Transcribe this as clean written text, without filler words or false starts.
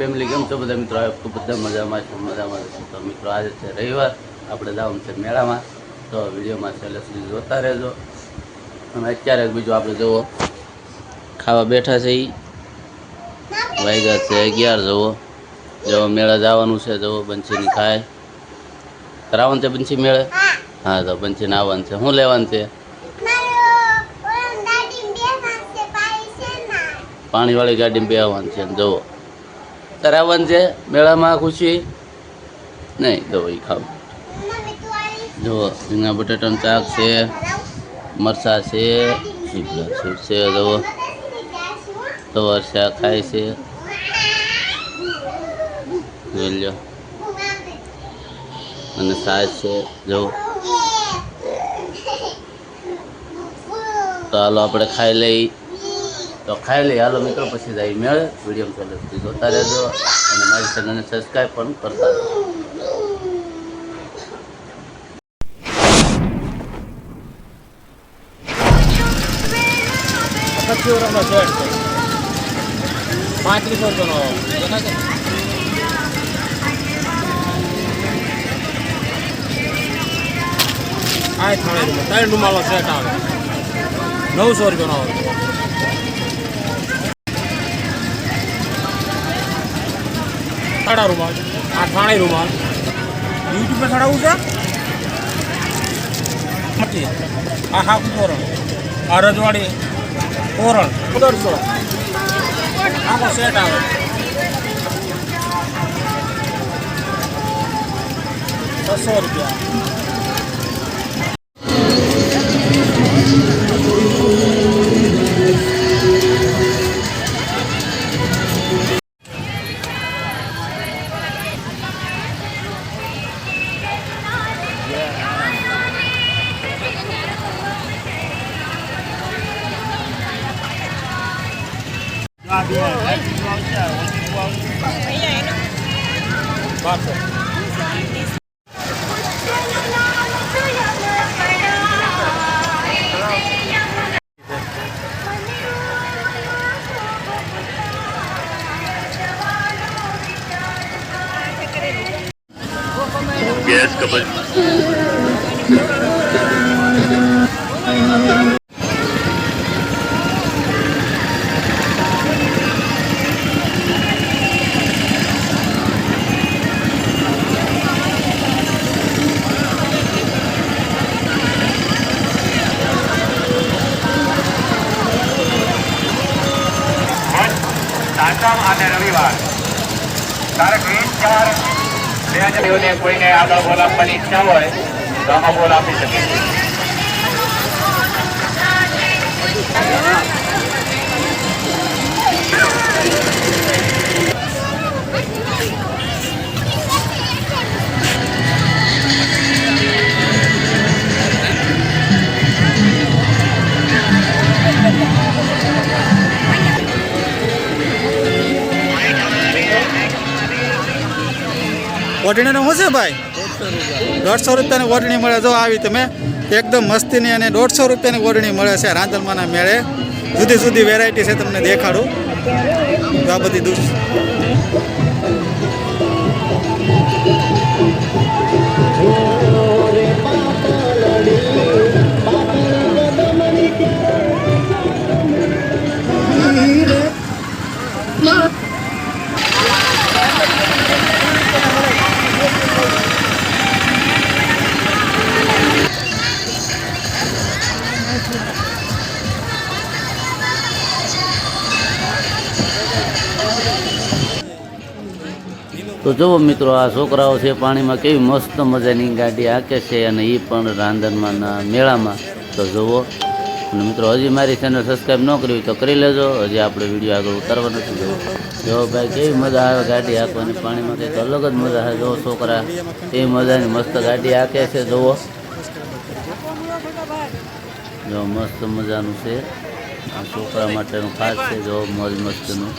Family કેમ છો બધા મિત્રો? ખૂબ બધા મજામાં છે. તો મિત્રો આજે છે રવિવાર, આપણે જવાનું છે મેળામાં. તો વિડીયોમાં છેલ્લે સુધી જોતા રહેજો. અને અત્યારે બીજું આપણે જુઓ ખાવા બેઠા છે. વાગ્યા છે 11 જવો મેળા જવાનું છે. જવો બંસીની ખાય કરાવવાનું છે. બંસી મેળે હા તો બંસીને આવવાનું છે. શું લેવાનું છે? પાણીવાળી ગાડીમાં બેસવાનું છે. જવો કરાવવાનું છે મેળામાં. ખુશી નહીં દવો એ ખાવ. જુઓ રીંગણા બટાટાનું શાક છે, મરચાં છે, સૂટ છે. જુઓ સવાર શાક ખાય છે. જોઈ લો અને સાસ છે. જુઓ તો હાલો આપણે ખાઈ લઈ. તો ખાઈ લઈ હાલો મિત્રો, પછી જાય મેળે. વિડીયો ચાલે જોતા રહેજો અને મારી ચેનલને સબસ્ક્રાઈબ પણ કરતા રહેજો. રૂમાલો સેટ આવે 900 રૂપિયાનો આવે. સાડા રૂમાલ આ થાળી રૂમાલ યુટ્યુબ પર ચડાવવું છે. આ હાફ તોરણ, આ રજવાડી તોરણ 1500 આખો સેટ આવે. 600 રૂપિયા. गैस का અને રવિવાર તારીખ 20/4 કોઈને આગળ બોલ આપવાની ઈચ્છા હોય તો આમાં બોલ આપી શકે. વટણીનો શું છે ભાઈ? 150 રૂપિયાની વટણી મળે. જો આવી તમે એકદમ મસ્તીની અને 150 રૂપિયાની વટણી મળે છે રાંદલમાના મેળે. જુદી જુદી વેરાયટી છે, તમને દેખાડું. તો આ બધી તો જુઓ મિત્રો, આ છોકરાઓ છે પાણીમાં કેવી મસ્ત મજાની ગાડી હાકે છે, અને એ પણ રાંધણમાંના મેળામાં. તો જુઓ. અને મિત્રો હજી મારી ચેનલ સબસ્ક્રાઈબ ન કરી તો કરી લેજો. હજી આપણે વિડીયો આગળ ઉતારવા નથી. જો ભાઈ કેવી મજા આવે ગાડી હાંકવાની પાણીમાં, કંઈક અલગ જ મજા આવે. જો છોકરા એ મજાની મસ્ત ગાડી હાકે છે. જુઓ જો મસ્ત મજાનું છે. આ છોકરા માટેનું ખાસ છે. જો મોજ મસ્તનું